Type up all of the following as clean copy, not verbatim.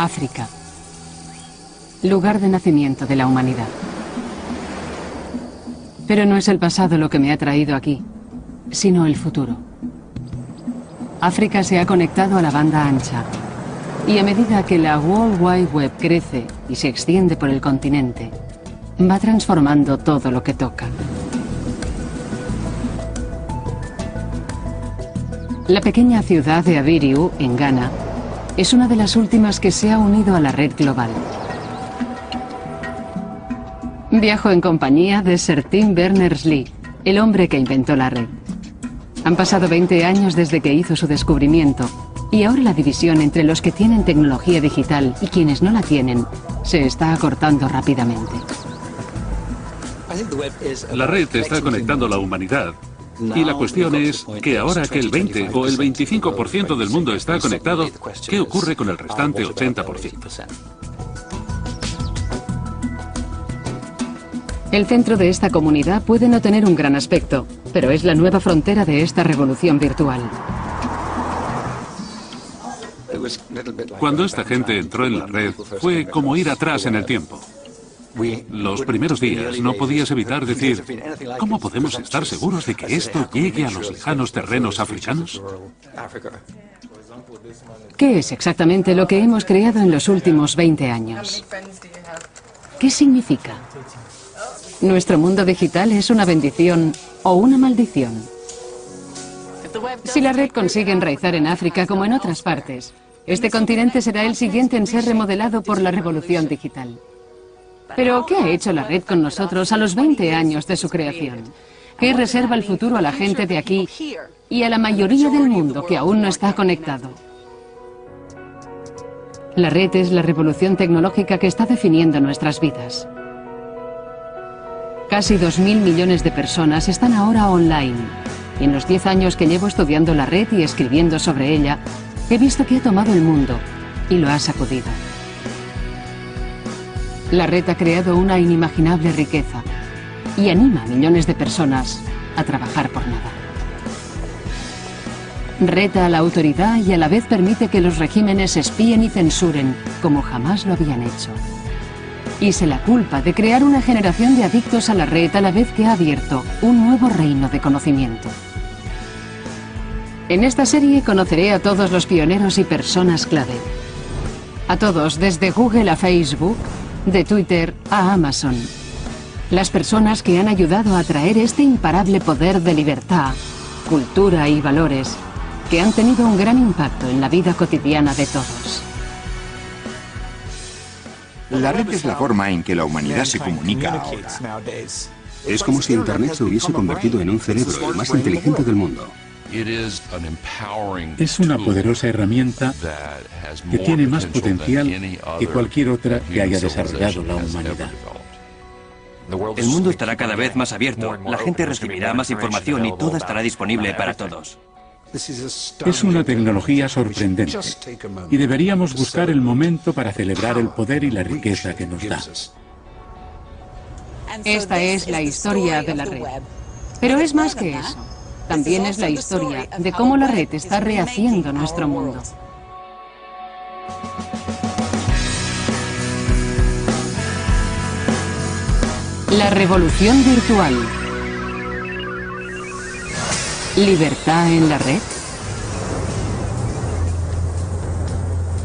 África. Lugar de nacimiento de la humanidad. Pero no es el pasado lo que me ha traído aquí, sino el futuro. África se ha conectado a la banda ancha. Y a medida que la World Wide Web crece y se extiende por el continente, va transformando todo lo que toca. La pequeña ciudad de Abiriu, en Ghana, es una de las últimas que se ha unido a la red global. Viajo en compañía de Sir Tim Berners-Lee, el hombre que inventó la red. Han pasado 20 años desde que hizo su descubrimiento, y ahora la división entre los que tienen tecnología digital y quienes no la tienen se está acortando rápidamente. La red está conectando a la humanidad. Y la cuestión es que ahora que el 20 o el 25% del mundo está conectado, ¿qué ocurre con el restante 80%? El centro de esta comunidad puede no tener un gran aspecto, pero es la nueva frontera de esta revolución virtual. Cuando esta gente entró en la red, fue como ir atrás en el tiempo. Los primeros días no podías evitar decir, ¿cómo podemos estar seguros de que esto llegue a los lejanos terrenos africanos? ¿Qué es exactamente lo que hemos creado en los últimos 20 años? ¿Qué significa? ¿Nuestro mundo digital es una bendición o una maldición? Si la red consigue enraizar en África como en otras partes, este continente será el siguiente en ser remodelado por la revolución digital. Pero, ¿qué ha hecho la red con nosotros a los 20 años de su creación? ¿Qué reserva el futuro a la gente de aquí y a la mayoría del mundo que aún no está conectado? La red es la revolución tecnológica que está definiendo nuestras vidas. Casi 2.000 millones de personas están ahora online. Y en los 10 años que llevo estudiando la red y escribiendo sobre ella, he visto que ha tomado el mundo y lo ha sacudido. La red ha creado una inimaginable riqueza y anima a millones de personas a trabajar por nada. Reta a la autoridad y a la vez permite que los regímenes espíen y censuren como jamás lo habían hecho. Y se la culpa de crear una generación de adictos a la red a la vez que ha abierto un nuevo reino de conocimiento. En esta serie conoceré a todos los pioneros y personas clave. A todos, desde Google a Facebook, de Twitter a Amazon. Las personas que han ayudado a traer este imparable poder de libertad, cultura y valores que han tenido un gran impacto en la vida cotidiana de todos. La red es la forma en que la humanidad se comunica ahora. Es como si Internet se hubiese convertido en un cerebro, el más inteligente del mundo. Es una poderosa herramienta que tiene más potencial que cualquier otra que haya desarrollado la humanidad. El mundo estará cada vez más abierto, la gente recibirá más información y toda estará disponible para todos. Es una tecnología sorprendente y deberíamos buscar el momento para celebrar el poder y la riqueza que nos da. Esta es la historia de la red. Pero es más que eso. También es la historia de cómo la red está rehaciendo nuestro mundo. La revolución virtual. ¿Libertad en la red?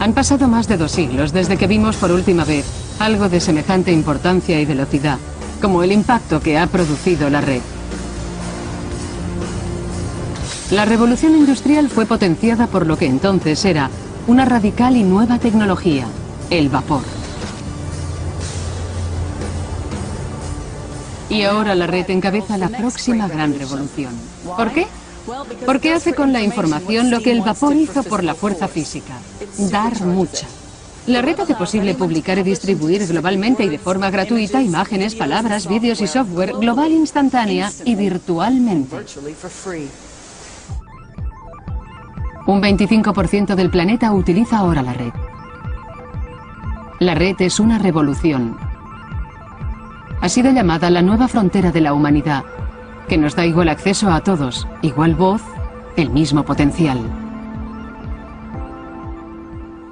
Han pasado más de 2 siglos desde que vimos por última vez algo de semejante importancia y velocidad, como el impacto que ha producido la red. La revolución industrial fue potenciada por lo que entonces era una radical y nueva tecnología, el vapor. Y ahora la red encabeza la próxima gran revolución. ¿Por qué? Porque hace con la información lo que el vapor hizo por la fuerza física, dar mucha. La red hace posible publicar y distribuir globalmente y de forma gratuita imágenes, palabras, vídeos y software global, instantánea y virtualmente. Un 25% del planeta utiliza ahora la red. La red es una revolución. Ha sido llamada la nueva frontera de la humanidad, que nos da igual acceso a todos, igual voz, el mismo potencial.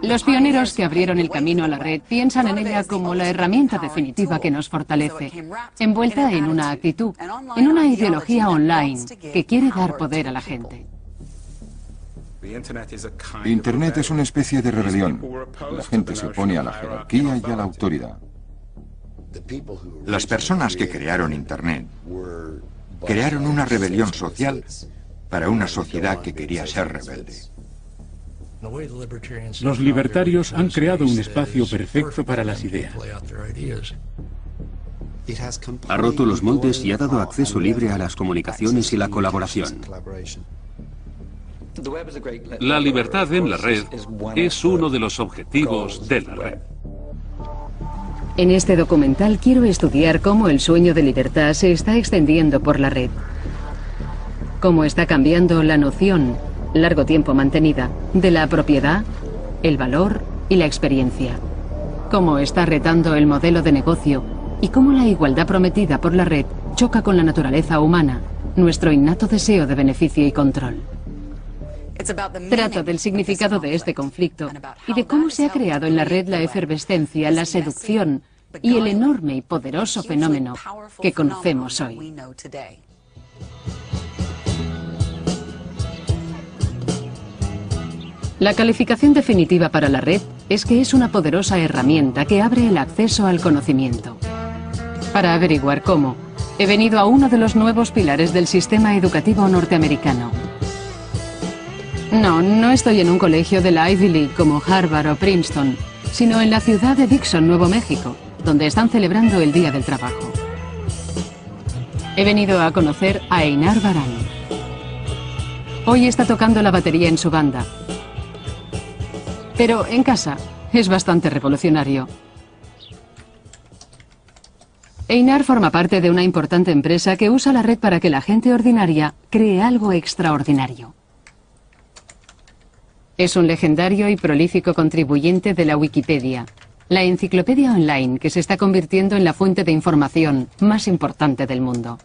Los pioneros que abrieron el camino a la red piensan en ella como la herramienta definitiva que nos fortalece, envuelta en una actitud, en una ideología online que quiere dar poder a la gente. Internet es una especie de rebelión. La gente se opone a la jerarquía y a la autoridad. Las personas que crearon Internet crearon una rebelión social para una sociedad que quería ser rebelde. Los libertarios han creado un espacio perfecto para las ideas. Ha roto los moldes y ha dado acceso libre a las comunicaciones y la colaboración. La libertad en la red es uno de los objetivos de la red. En este documental quiero estudiar cómo el sueño de libertad se está extendiendo por la red. Cómo está cambiando la noción, largo tiempo mantenida, de la propiedad, el valor y la experiencia. Cómo está retando el modelo de negocio y cómo la igualdad prometida por la red choca con la naturaleza humana, nuestro innato deseo de beneficio y control. Trata del significado de este conflicto y de cómo se ha creado en la red la efervescencia, la seducción y el enorme y poderoso fenómeno que conocemos hoy. La calificación definitiva para la red es que es una poderosa herramienta que abre el acceso al conocimiento. Para averiguar cómo, he venido a uno de los nuevos pilares del sistema educativo norteamericano. No estoy en un colegio de la Ivy League como Harvard o Princeton, sino en la ciudad de Dixon, Nuevo México, donde están celebrando el Día del Trabajo. He venido a conocer a Einar Barán. Hoy está tocando la batería en su banda. Pero en casa es bastante revolucionario. Einar forma parte de una importante empresa que usa la red para que la gente ordinaria cree algo extraordinario. Es un legendario y prolífico contribuyente de la Wikipedia, la enciclopedia online que se está convirtiendo en la fuente de información más importante del mundo.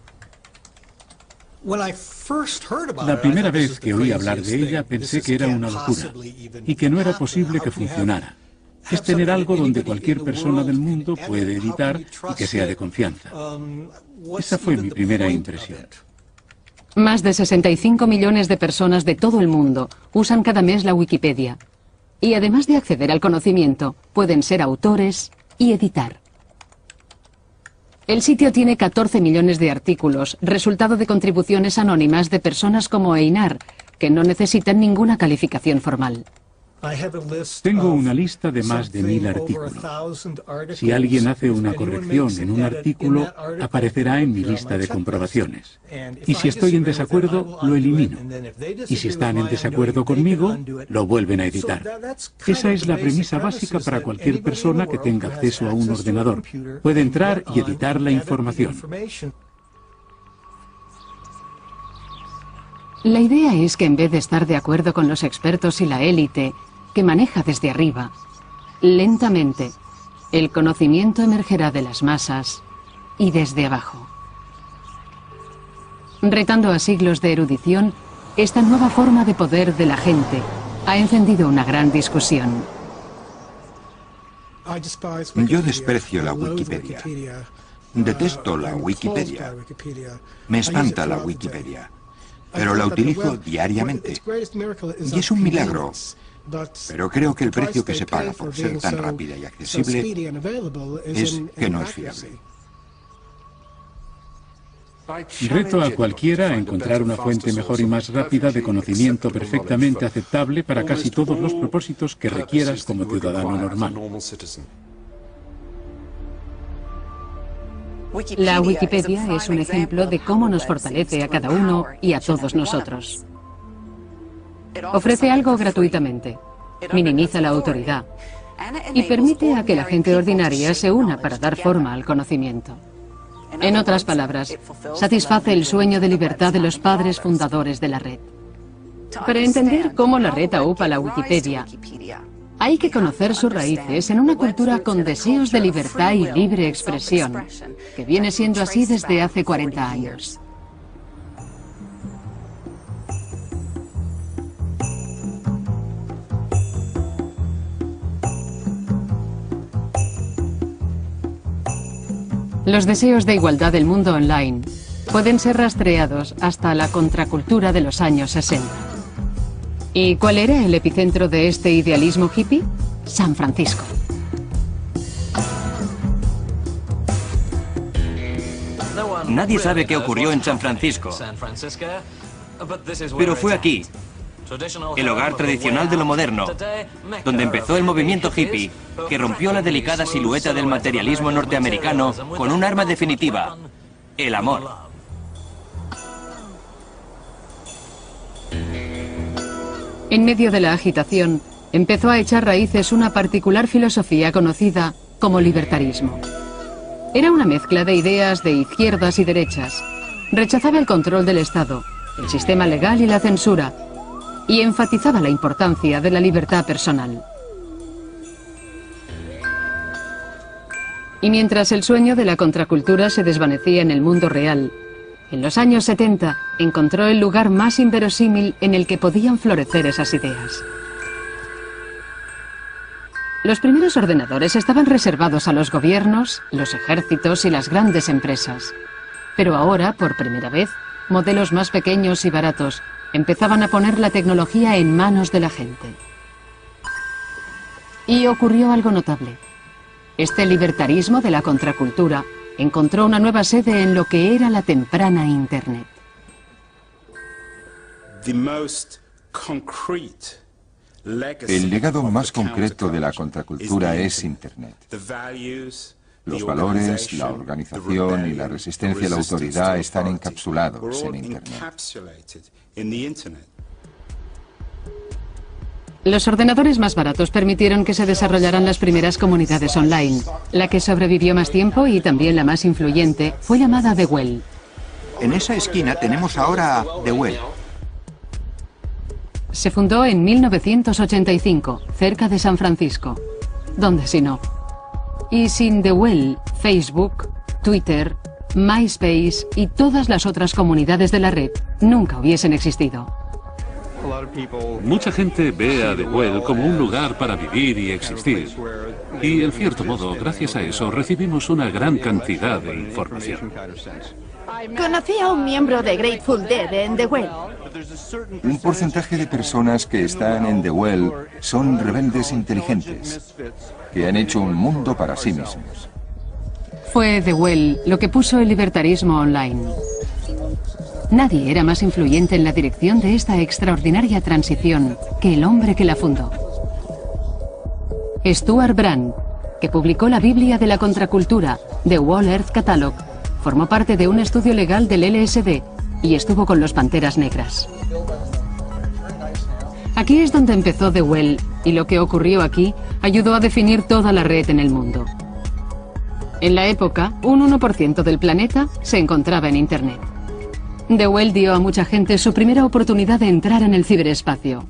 La primera vez que oí hablar de ella pensé que era una locura y que no era posible que funcionara. Es tener algo donde cualquier persona del mundo puede editar y que sea de confianza. Esa fue mi primera impresión. Más de 65 millones de personas de todo el mundo usan cada mes la Wikipedia. Y además de acceder al conocimiento, pueden ser autores y editar. El sitio tiene 14 millones de artículos, resultado de contribuciones anónimas de personas como Einar, que no necesitan ninguna calificación formal. Tengo una lista de más de 1000 artículos. Si alguien hace una corrección en un artículo, aparecerá en mi lista de comprobaciones. Y si estoy en desacuerdo, lo elimino. Y si están en desacuerdo conmigo, lo vuelven a editar. Esa es la premisa básica para cualquier persona que tenga acceso a un ordenador. Puede entrar y editar la información. La idea es que en vez de estar de acuerdo con los expertos y la élite, que maneja desde arriba, lentamente, el conocimiento emergerá de las masas y desde abajo. Retando a siglos de erudición, esta nueva forma de poder de la gente ha encendido una gran discusión. Yo desprecio la Wikipedia. Detesto la Wikipedia. Me espanta la Wikipedia. Pero la utilizo diariamente. Y es un milagro. Pero creo que el precio que se paga por ser tan rápida y accesible es que no es fiable. Reto a cualquiera a encontrar una fuente mejor y más rápida de conocimiento perfectamente aceptable para casi todos los propósitos que requieras como ciudadano normal. La Wikipedia es un ejemplo de cómo nos fortalece a cada uno y a todos nosotros. Ofrece algo gratuitamente, minimiza la autoridad y permite a que la gente ordinaria se una para dar forma al conocimiento. En otras palabras, satisface el sueño de libertad de los padres fundadores de la red. Para entender cómo la red aupa la Wikipedia, hay que conocer sus raíces en una cultura con deseos de libertad y libre expresión, que viene siendo así desde hace 40 años. Los deseos de igualdad del mundo online pueden ser rastreados hasta la contracultura de los años 60. ¿Y cuál era el epicentro de este idealismo hippie? San Francisco. Nadie sabe qué ocurrió en San Francisco, pero fue aquí, el hogar tradicional de lo moderno, donde empezó el movimiento hippie, que rompió la delicada silueta del materialismo norteamericano con un arma definitiva, el amor. En medio de la agitación, empezó a echar raíces una particular filosofía conocida como libertarismo. Era una mezcla de ideas de izquierdas y derechas. Rechazaba el control del Estado, el sistema legal y la censura, y enfatizaba la importancia de la libertad personal. Y mientras el sueño de la contracultura se desvanecía en el mundo real, en los años 70 encontró el lugar más inverosímil en el que podían florecer esas ideas. Los primeros ordenadores estaban reservados a los gobiernos, los ejércitos y las grandes empresas. Pero ahora, por primera vez, modelos más pequeños y baratos empezaban a poner la tecnología en manos de la gente. Y ocurrió algo notable. Este libertarismo de la contracultura encontró una nueva sede en lo que era la temprana Internet. El legado más concreto de la contracultura es Internet. Los valores, la organización y la resistencia a la autoridad están encapsulados en Internet. Los ordenadores más baratos permitieron que se desarrollaran las primeras comunidades online. La que sobrevivió más tiempo y también la más influyente fue llamada The Well. En esa esquina tenemos ahora The Well. Se fundó en 1985, cerca de San Francisco. ¿Dónde si no? Y sin The Well, Facebook, Twitter, MySpace y todas las otras comunidades de la red nunca hubiesen existido. Mucha gente ve a The Well como un lugar para vivir y existir. Y en cierto modo, gracias a eso, recibimos una gran cantidad de información. Conocí a un miembro de Grateful Dead en The Well. Un porcentaje de personas que están en The Well son rebeldes inteligentes, que han hecho un mundo para sí mismos. Fue The Well lo que puso el libertarismo online. Nadie era más influyente en la dirección de esta extraordinaria transición que el hombre que la fundó. Stuart Brand, que publicó la Biblia de la contracultura, The Whole Earth Catalog, formó parte de un estudio legal del LSD y estuvo con los Panteras Negras. Aquí es donde empezó The Well, y lo que ocurrió aquí ayudó a definir toda la red en el mundo. En la época, un 1% del planeta se encontraba en Internet. The Well dio a mucha gente su primera oportunidad de entrar en el ciberespacio.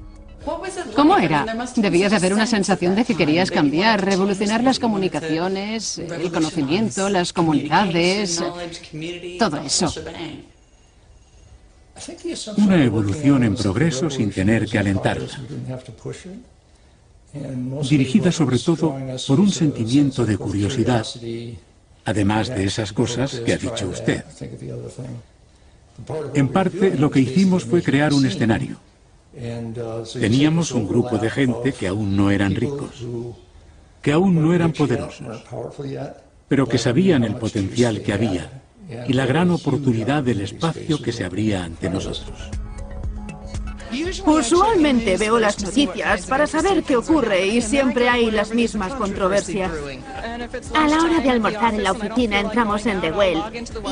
¿Cómo era? Debía de haber una sensación de que querías cambiar, revolucionar las comunicaciones, el conocimiento, las comunidades, todo eso. Una evolución en progreso sin tener que alentarla. Dirigida sobre todo por un sentimiento de curiosidad, además de esas cosas que ha dicho usted. En parte, lo que hicimos fue crear un escenario. Teníamos un grupo de gente que aún no eran ricos, que aún no eran poderosos, pero que sabían el potencial que había y la gran oportunidad del espacio que se abría ante nosotros. Usualmente veo las noticias para saber qué ocurre y siempre hay las mismas controversias. A la hora de almorzar en la oficina entramos en The Well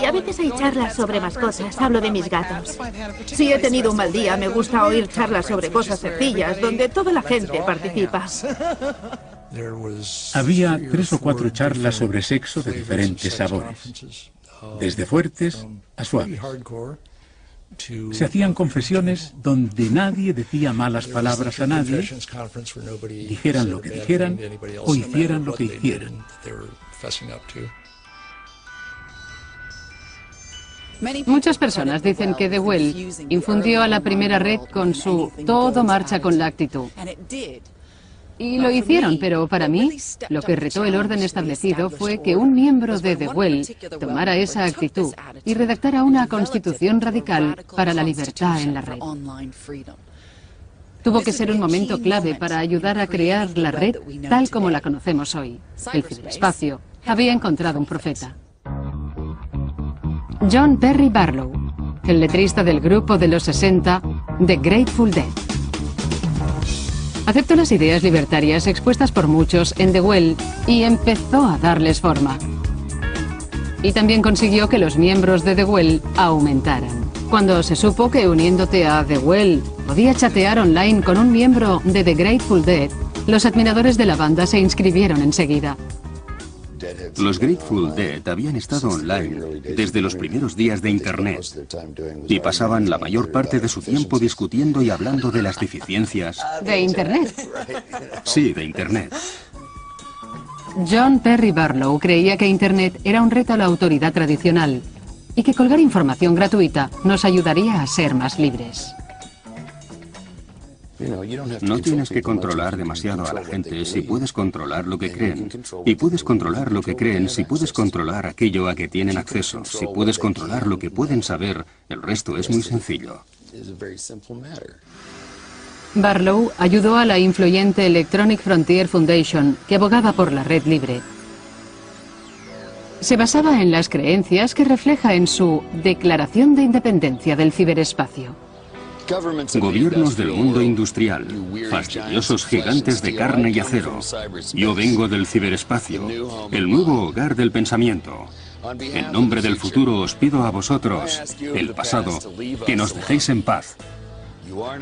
y a veces hay charlas sobre mascotas. Hablo de mis gatos. Si he tenido un mal día, me gusta oír charlas sobre cosas sencillas donde toda la gente participa. Había 3 o 4 charlas sobre sexo de diferentes sabores, desde fuertes a suaves. Se hacían confesiones donde nadie decía malas palabras a nadie, dijeran lo que dijeran o hicieran lo que hicieran. Muchas personas dicen que The Well infundió a la primera red con su todo marcha con la actitud. Y lo hicieron, pero para mí, lo que retó el orden establecido fue que un miembro de The Well tomara esa actitud y redactara una constitución radical para la libertad en la red. Tuvo que ser un momento clave para ayudar a crear la red tal como la conocemos hoy. El ciberespacio había encontrado un profeta. John Perry Barlow, el letrista del grupo de los 60, The Grateful Dead. Aceptó las ideas libertarias expuestas por muchos en The Well y empezó a darles forma. Y también consiguió que los miembros de The Well aumentaran. Cuando se supo que uniéndote a The Well podía chatear online con un miembro de The Grateful Dead, los admiradores de la banda se inscribieron enseguida. Los Grateful Dead habían estado online desde los primeros días de Internet y pasaban la mayor parte de su tiempo discutiendo y hablando de las deficiencias. ¿De Internet? Sí, de Internet. John Perry Barlow creía que Internet era un reto a la autoridad tradicional y que colgar información gratuita nos ayudaría a ser más libres. No tienes que controlar demasiado a la gente si puedes controlar lo que creen. Y puedes controlar lo que creen si puedes controlar aquello a que tienen acceso. Si puedes controlar lo que pueden saber, el resto es muy sencillo. Barlow ayudó a la influyente Electronic Frontier Foundation, que abogaba por la red libre. Se basaba en las creencias que refleja en su Declaración de Independencia del Ciberespacio. Gobiernos del mundo industrial, fastidiosos gigantes de carne y acero. Yo vengo del ciberespacio, el nuevo hogar del pensamiento. En nombre del futuro os pido a vosotros, el pasado, que nos dejéis en paz.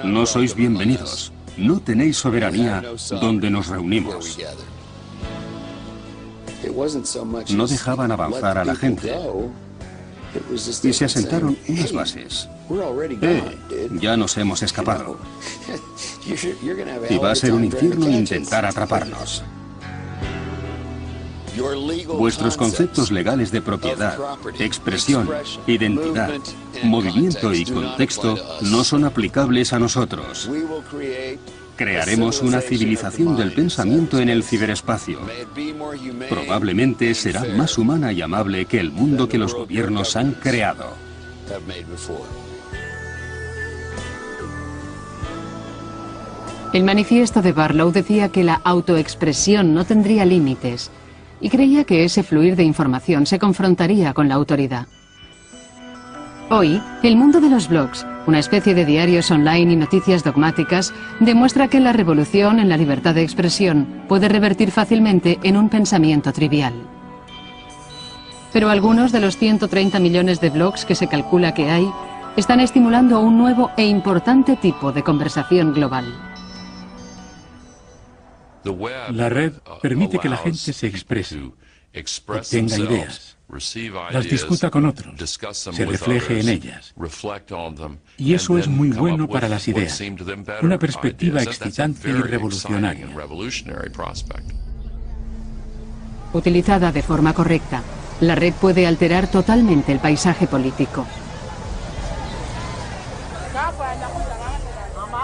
No sois bienvenidos, no tenéis soberanía donde nos reunimos. No dejaban avanzar a la gente. Y se asentaron unas bases. Ya nos hemos escapado. Y va a ser un infierno intentar atraparnos. Vuestros conceptos legales de propiedad, expresión, identidad, movimiento y contexto no son aplicables a nosotros. Crearemos una civilización del pensamiento en el ciberespacio. Probablemente será más humana y amable que el mundo que los gobiernos han creado. El manifiesto de Barlow decía que la autoexpresión no tendría límites y creía que ese fluir de información se confrontaría con la autoridad. Hoy, el mundo de los blogs, una especie de diarios online y noticias dogmáticas, demuestra que la revolución en la libertad de expresión puede revertir fácilmente en un pensamiento trivial. Pero algunos de los 130 millones de blogs que se calcula que hay están estimulando un nuevo e importante tipo de conversación global. La red permite que la gente se exprese, obtenga ideas, las discuta con otros, se refleje en ellas. Y eso es muy bueno para las ideas, una perspectiva excitante y revolucionaria. Utilizada de forma correcta, la red puede alterar totalmente el paisaje político.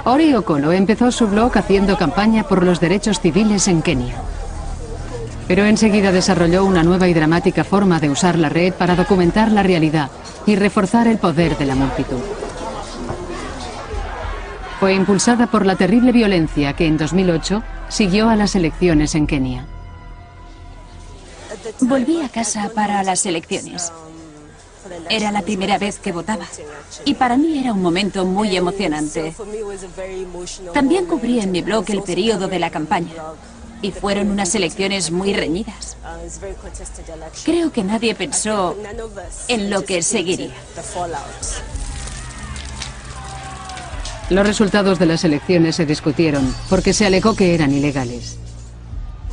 Ori Okolo empezó su blog haciendo campaña por los derechos civiles en Kenia. Pero enseguida desarrolló una nueva y dramática forma de usar la red para documentar la realidad y reforzar el poder de la multitud. Fue impulsada por la terrible violencia que en 2008 siguió a las elecciones en Kenia. Volví a casa para las elecciones. Era la primera vez que votaba y para mí era un momento muy emocionante. También cubrí en mi blog el periodo de la campaña y fueron unas elecciones muy reñidas. Creo que nadie pensó en lo que seguiría. Los resultados de las elecciones se discutieron porque se alegó que eran ilegales.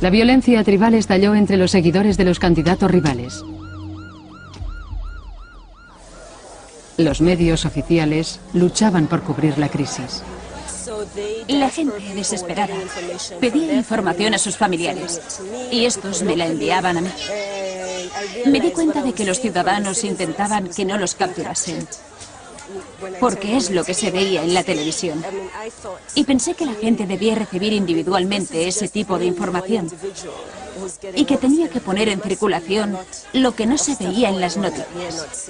La violencia tribal estalló entre los seguidores de los candidatos rivales. Los medios oficiales luchaban por cubrir la crisis. La gente, desesperada, pedía información a sus familiares y estos me la enviaban a mí. Me di cuenta de que los ciudadanos intentaban que no los capturasen. porque es lo que se veía en la televisión. Y pensé que la gente debía recibir individualmente ese tipo de información y que tenía que poner en circulación lo que no se veía en las noticias.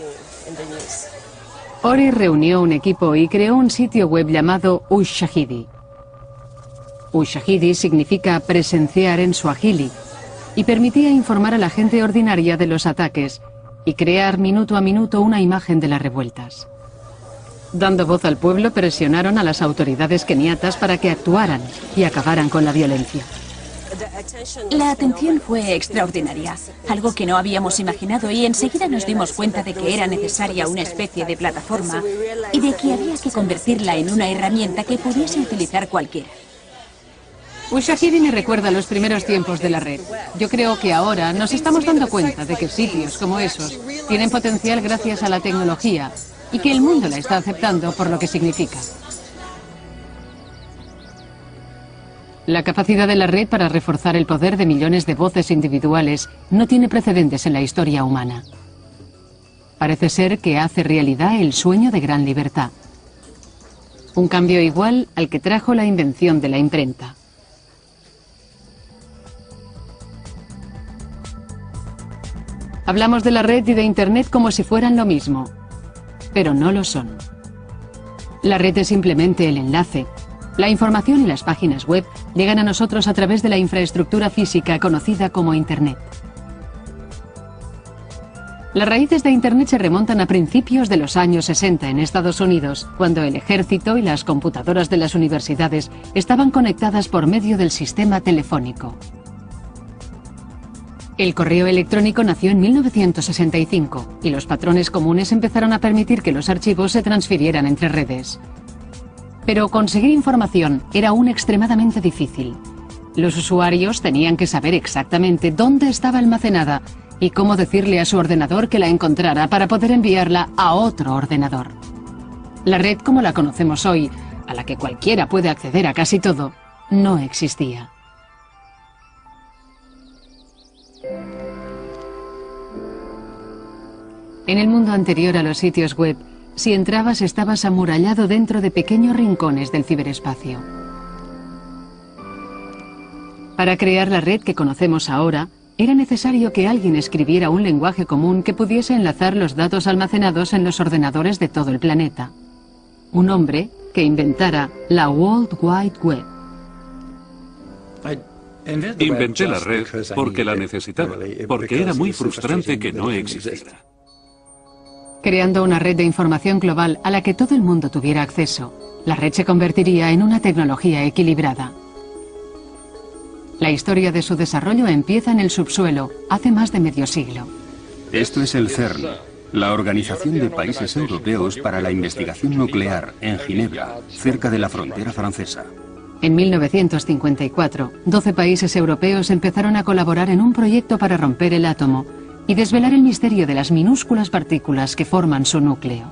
Ori reunió un equipo y creó un sitio web llamado Ushahidi. Ushahidi significa presenciar en suajili y permitía informar a la gente ordinaria de los ataques y crear minuto a minuto una imagen de las revueltas. Dando voz al pueblo, presionaron a las autoridades keniatas para que actuaran y acabaran con la violencia. La atención fue extraordinaria, algo que no habíamos imaginado, y enseguida nos dimos cuenta de que era necesaria una especie de plataforma y de que había que convertirla en una herramienta que pudiese utilizar cualquiera. Ushahidi me recuerda los primeros tiempos de la red. Yo creo que ahora nos estamos dando cuenta de que sitios como esos tienen potencial gracias a la tecnología y que el mundo la está aceptando por lo que significa. La capacidad de la red para reforzar el poder de millones de voces individuales no tiene precedentes en la historia humana. Parece ser que hace realidad el sueño de gran libertad. Un cambio igual al que trajo la invención de la imprenta. Hablamos de la red y de Internet como si fueran lo mismo, pero no lo son. La red es simplemente el enlace. La información y las páginas web llegan a nosotros a través de la infraestructura física conocida como Internet. Las raíces de Internet se remontan a principios de los años 60 en Estados Unidos, cuando el ejército y las computadoras de las universidades estaban conectadas por medio del sistema telefónico. El correo electrónico nació en 1965 y los patrones comunes empezaron a permitir que los archivos se transfirieran entre redes. Pero conseguir información era aún extremadamente difícil. Los usuarios tenían que saber exactamente dónde estaba almacenada y cómo decirle a su ordenador que la encontrara para poder enviarla a otro ordenador. La red como la conocemos hoy, a la que cualquiera puede acceder a casi todo, no existía. En el mundo anterior a los sitios web, si entrabas estabas amurallado dentro de pequeños rincones del ciberespacio. Para crear la red que conocemos ahora, era necesario que alguien escribiera un lenguaje común que pudiese enlazar los datos almacenados en los ordenadores de todo el planeta. Un hombre que inventara la World Wide Web. Inventé la red porque la necesitaba, porque era muy frustrante que no existiera. Creando una red de información global a la que todo el mundo tuviera acceso, la red se convertiría en una tecnología equilibrada. La historia de su desarrollo empieza en el subsuelo, hace más de medio siglo. Esto es el CERN, la Organización de Países Europeos para la Investigación Nuclear, en Ginebra, cerca de la frontera francesa. En 1954, 12 países europeos empezaron a colaborar en un proyecto para romper el átomo y desvelar el misterio de las minúsculas partículas que forman su núcleo.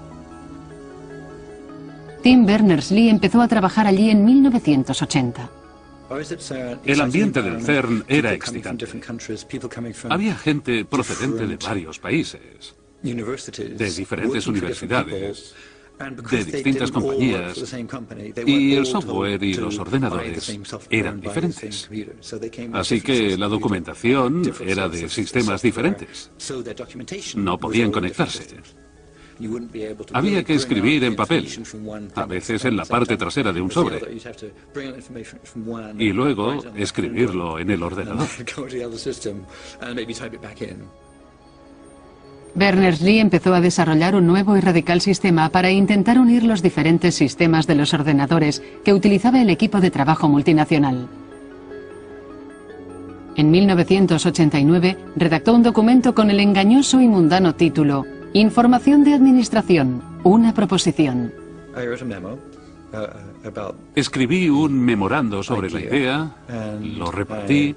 Tim Berners-Lee empezó a trabajar allí en 1980. El ambiente del CERN era excitante. Había gente procedente de varios países, de diferentes universidades, de distintas compañías, y el software y los ordenadores eran diferentes. Así que la documentación era de sistemas diferentes. No podían conectarse. Había que escribir en papel, a veces en la parte trasera de un sobre, y luego escribirlo en el ordenador. Berners-Lee empezó a desarrollar un nuevo y radical sistema para intentar unir los diferentes sistemas de los ordenadores que utilizaba el equipo de trabajo multinacional. En 1989 redactó un documento con el engañoso y mundano título Información de Administración, una proposición. Escribí un memorando sobre la idea, lo repartí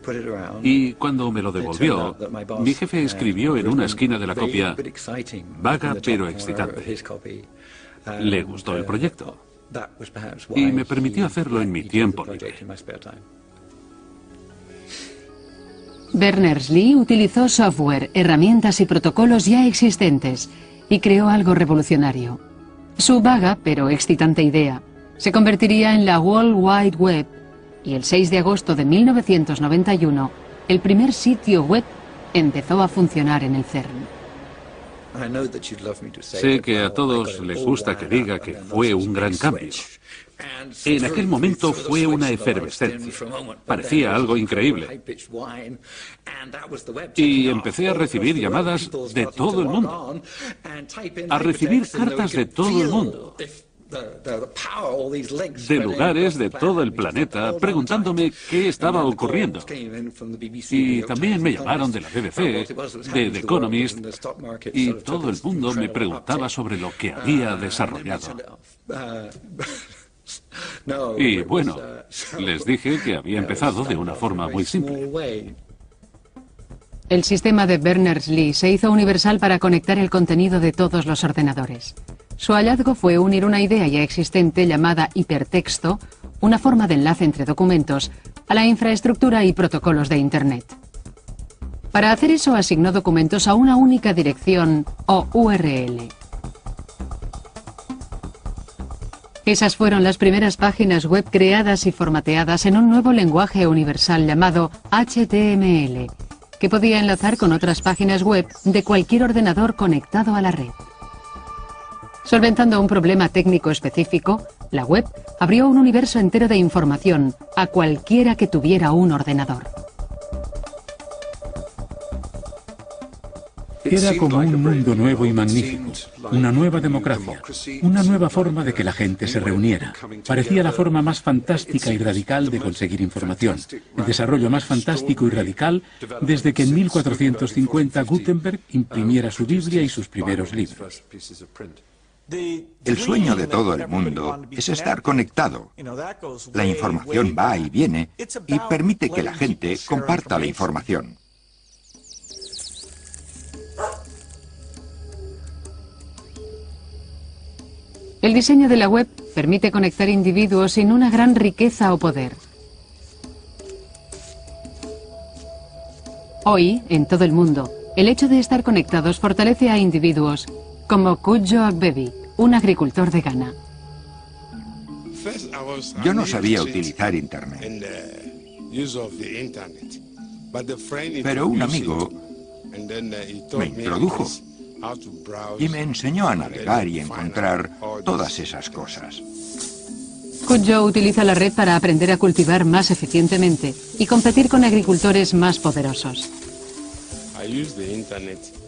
y cuando me lo devolvió, mi jefe escribió en una esquina de la copia, vaga pero excitante. Le gustó el proyecto y me permitió hacerlo en mi tiempo libre. Berners-Lee utilizó software, herramientas y protocolos ya existentes y creó algo revolucionario. Su vaga pero excitante idea se convertiría en la World Wide Web y el 6 de agosto de 1991 el primer sitio web empezó a funcionar en el CERN. Sé que a todos les gusta que diga que fue un gran cambio. En aquel momento fue una efervescencia. Parecía algo increíble. Y empecé a recibir llamadas de todo el mundo. A recibir cartas de todo el mundo. De lugares de todo el planeta preguntándome qué estaba ocurriendo. Y también me llamaron de la BBC, de The Economist, y todo el mundo me preguntaba sobre lo que había desarrollado. Y bueno, les dije que había empezado de una forma muy simple. El sistema de Berners-Lee se hizo universal para conectar el contenido de todos los ordenadores. Su hallazgo fue unir una idea ya existente llamada hipertexto, una forma de enlace entre documentos, a la infraestructura y protocolos de Internet. Para hacer eso asignó documentos a una única dirección o URL. Esas fueron las primeras páginas web creadas y formateadas en un nuevo lenguaje universal llamado HTML, que podía enlazar con otras páginas web de cualquier ordenador conectado a la red. Solventando un problema técnico específico, la web abrió un universo entero de información a cualquiera que tuviera un ordenador. Era como un mundo nuevo y magnífico, una nueva democracia, una nueva forma de que la gente se reuniera. Parecía la forma más fantástica y radical de conseguir información, el desarrollo más fantástico y radical desde que en 1450 Gutenberg imprimiera su Biblia y sus primeros libros. El sueño de todo el mundo es estar conectado. La información va y viene y permite que la gente comparta la información. El diseño de la web permite conectar individuos sin una gran riqueza o poder. Hoy, en todo el mundo, el hecho de estar conectados fortalece a individuos como Kudjo Agbebi, un agricultor de Ghana. Yo no sabía utilizar Internet, pero un amigo me introdujo y me enseñó a navegar y encontrar todas esas cosas. Kudjo utiliza la red para aprender a cultivar más eficientemente y competir con agricultores más poderosos.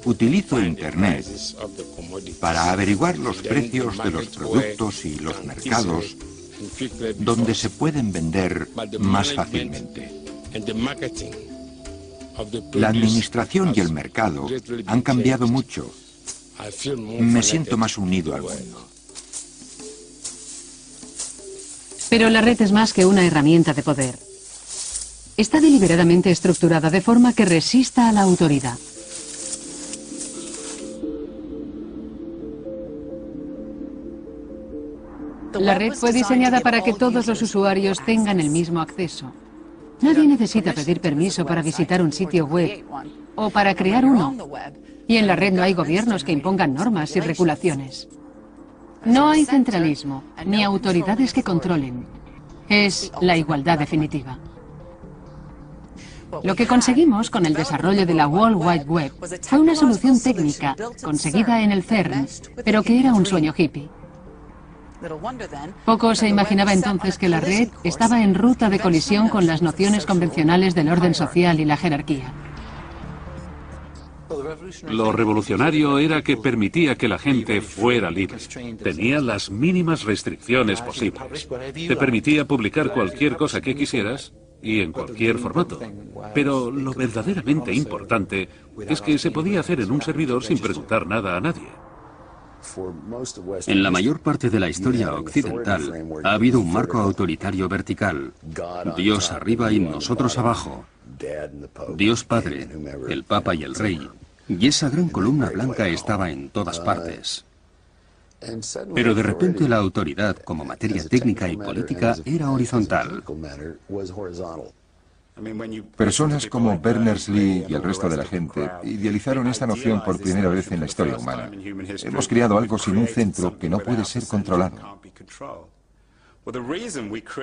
Utilizo Internet para averiguar los precios de los productos y los mercados donde se pueden vender más fácilmente. La administración y el mercado han cambiado mucho. Me siento más unido al mundo. Pero la red es más que una herramienta de poder. Está deliberadamente estructurada de forma que resista a la autoridad. La red fue diseñada para que todos los usuarios tengan el mismo acceso. Nadie necesita pedir permiso para visitar un sitio web o para crear uno. Y en la red no hay gobiernos que impongan normas y regulaciones. No hay centralismo, ni autoridades que controlen. Es la igualdad definitiva. Lo que conseguimos con el desarrollo de la World Wide Web fue una solución técnica conseguida en el CERN, pero que era un sueño hippie. Poco se imaginaba entonces que la red estaba en ruta de colisión con las nociones convencionales del orden social y la jerarquía. Lo revolucionario era que permitía que la gente fuera libre. Tenía las mínimas restricciones posibles. Te permitía publicar cualquier cosa que quisieras y en cualquier formato. Pero lo verdaderamente importante es que se podía hacer en un servidor sin preguntar nada a nadie. En la mayor parte de la historia occidental ha habido un marco autoritario vertical. Dios arriba y nosotros abajo. Dios Padre, el Papa y el Rey. Y esa gran columna blanca estaba en todas partes. Pero de repente la autoridad, como materia técnica y política, era horizontal. Personas como Berners-Lee y el resto de la gente idealizaron esta noción por primera vez en la historia humana. Hemos creado algo sin un centro que no puede ser controlado.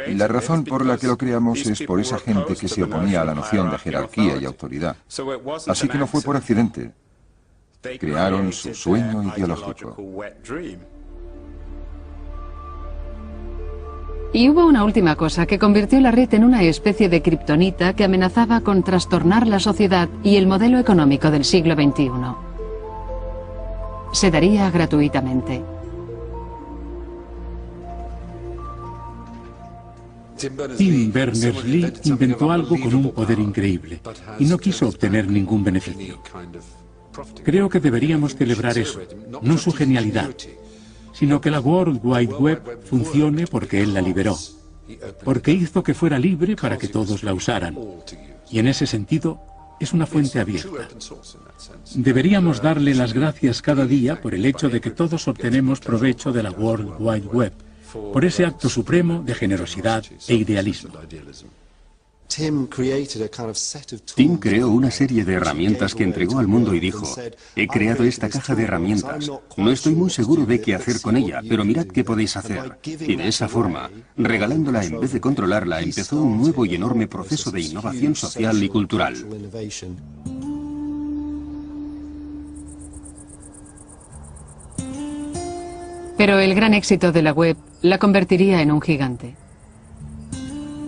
Y la razón por la que lo creamos es por esa gente que se oponía a la noción de jerarquía y autoridad. Así que no fue por accidente. Crearon su sueño ideológico. Y hubo una última cosa que convirtió la red en una especie de kriptonita que amenazaba con trastornar la sociedad y el modelo económico del siglo XXI. Se daría gratuitamente. Tim Berners-Lee inventó algo con un poder increíble y no quiso obtener ningún beneficio. Creo que deberíamos celebrar eso, no su genialidad, sino que la World Wide Web funcione porque él la liberó, porque hizo que fuera libre para que todos la usaran. Y en ese sentido, es una fuente abierta. Deberíamos darle las gracias cada día por el hecho de que todos obtenemos provecho de la World Wide Web, por ese acto supremo de generosidad e idealismo. Tim creó una serie de herramientas que entregó al mundo y dijo: he creado esta caja de herramientas, no estoy muy seguro de qué hacer con ella, pero mirad qué podéis hacer. Y de esa forma, regalándola en vez de controlarla, empezó un nuevo y enorme proceso de innovación social y cultural. Pero el gran éxito de la web la convertiría en un gigante.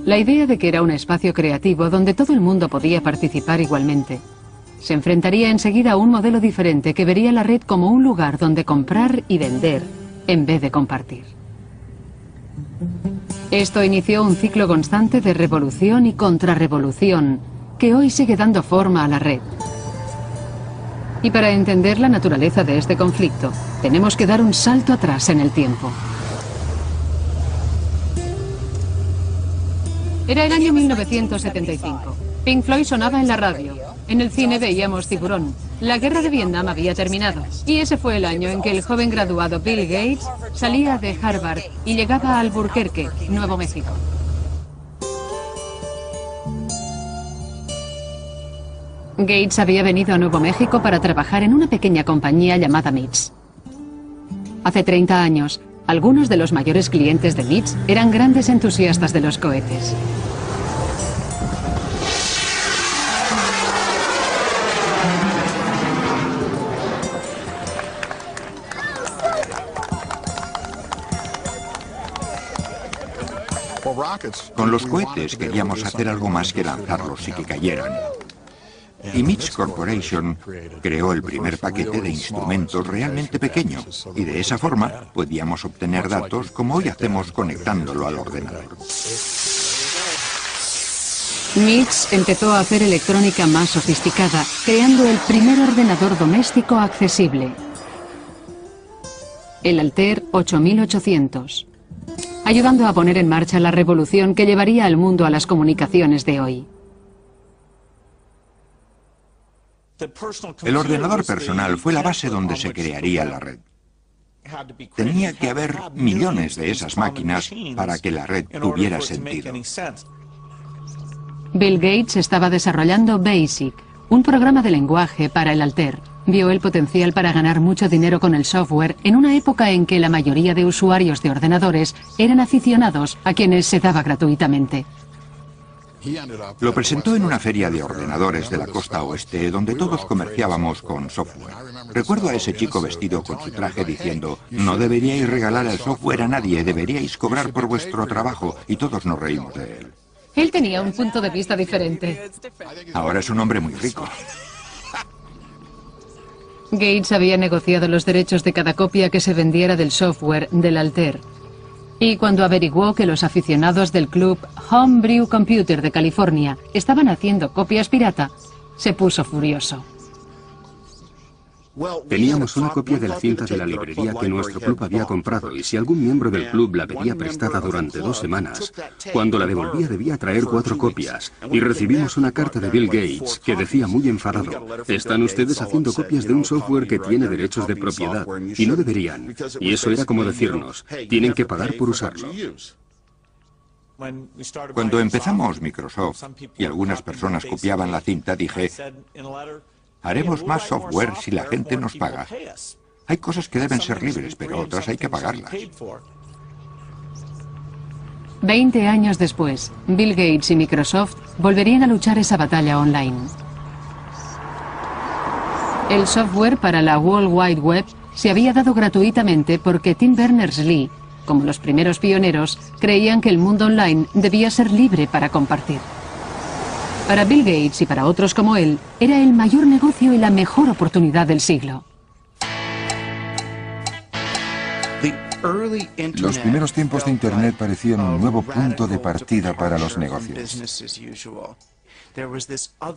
La idea de que era un espacio creativo donde todo el mundo podía participar igualmente se enfrentaría enseguida a un modelo diferente que vería la red como un lugar donde comprar y vender en vez de compartir. Esto inició un ciclo constante de revolución y contrarrevolución que hoy sigue dando forma a la red. Y para entender la naturaleza de este conflicto, tenemos que dar un salto atrás en el tiempo. Era el año 1975. Pink Floyd sonaba en la radio. En el cine veíamos Tiburón. La guerra de Vietnam había terminado. Y ese fue el año en que el joven graduado Bill Gates salía de Harvard y llegaba a Albuquerque, Nuevo México. Gates había venido a Nuevo México para trabajar en una pequeña compañía llamada MITS. Hace 30 años, algunos de los mayores clientes de MITS eran grandes entusiastas de los cohetes. Con los cohetes queríamos hacer algo más que lanzarlos y que cayeran. Y MITS Corporation creó el primer paquete de instrumentos realmente pequeño, y de esa forma podíamos obtener datos como hoy hacemos conectándolo al ordenador. MITS empezó a hacer electrónica más sofisticada, creando el primer ordenador doméstico accesible, el Altair 8800, ayudando a poner en marcha la revolución que llevaría al mundo a las comunicaciones de hoy. El ordenador personal fue la base donde se crearía la red. Tenía que haber millones de esas máquinas para que la red tuviera sentido. Bill Gates estaba desarrollando BASIC, un programa de lenguaje para el Altair. Vio el potencial para ganar mucho dinero con el software en una época en que la mayoría de usuarios de ordenadores eran aficionados a quienes se daba gratuitamente. Lo presentó en una feria de ordenadores de la costa oeste donde todos comerciábamos con software. Recuerdo a ese chico vestido con su traje diciendo: no deberíais regalar el software a nadie, deberíais cobrar por vuestro trabajo, y todos nos reímos de él. Él tenía un punto de vista diferente. Ahora es un hombre muy rico. Gates había negociado los derechos de cada copia que se vendiera del software del Altair. Y cuando averiguó que los aficionados del club Homebrew Computer de California estaban haciendo copias pirata, se puso furioso. Teníamos una copia de la cinta de la librería que nuestro club había comprado, y si algún miembro del club la pedía prestada durante 2 semanas, cuando la devolvía debía traer 4 copias, y recibimos una carta de Bill Gates que decía muy enfadado: están ustedes haciendo copias de un software que tiene derechos de propiedad, y no deberían. Y eso era como decirnos: tienen que pagar por usarlo. Cuando empezamos Microsoft y algunas personas copiaban la cinta, dije, haremos más software si la gente nos paga. Hay cosas que deben ser libres, pero otras hay que pagarlas. 20 años después, Bill Gates y Microsoft volverían a luchar esa batalla online. El software para la World Wide Web se había dado gratuitamente porque Tim Berners-Lee, como los primeros pioneros, creían que el mundo online debía ser libre para compartir. Para Bill Gates y para otros como él, era el mayor negocio y la mejor oportunidad del siglo. Los primeros tiempos de Internet parecían un nuevo punto de partida para los negocios.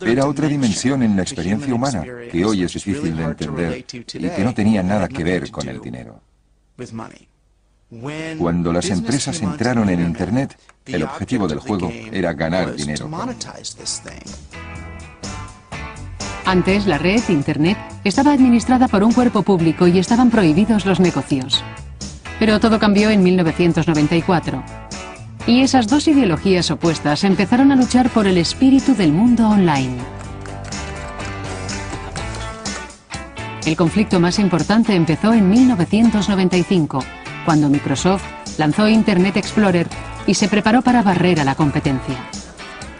Era otra dimensión en la experiencia humana que hoy es difícil de entender y que no tenía nada que ver con el dinero. Cuando las empresas entraron en Internet, el objetivo del juego era ganar dinero. Antes, la red, Internet, estaba administrada por un cuerpo público y estaban prohibidos los negocios. Pero todo cambió en 1994. Y esas dos ideologías opuestas empezaron a luchar por el espíritu del mundo online. El conflicto más importante empezó en 1995, cuando Microsoft lanzó Internet Explorer y se preparó para barrer a la competencia.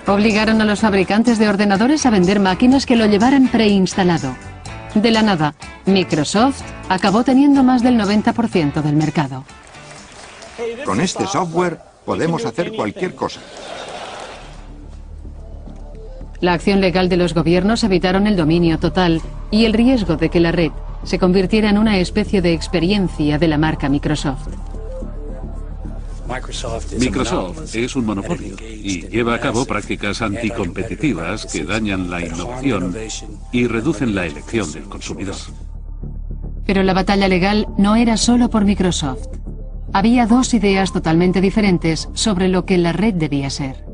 Obligaron a los fabricantes de ordenadores a vender máquinas que lo llevaran preinstalado. De la nada, Microsoft acabó teniendo más del 90% del mercado. Con este software podemos hacer cualquier cosa. La acción legal de los gobiernos evitaron el dominio total y el riesgo de que la red se convirtiera en una especie de experiencia de la marca Microsoft. Microsoft es un monopolio y lleva a cabo prácticas anticompetitivas que dañan la innovación y reducen la elección del consumidor. Pero la batalla legal no era solo por Microsoft. Había dos ideas totalmente diferentes sobre lo que la red debía ser.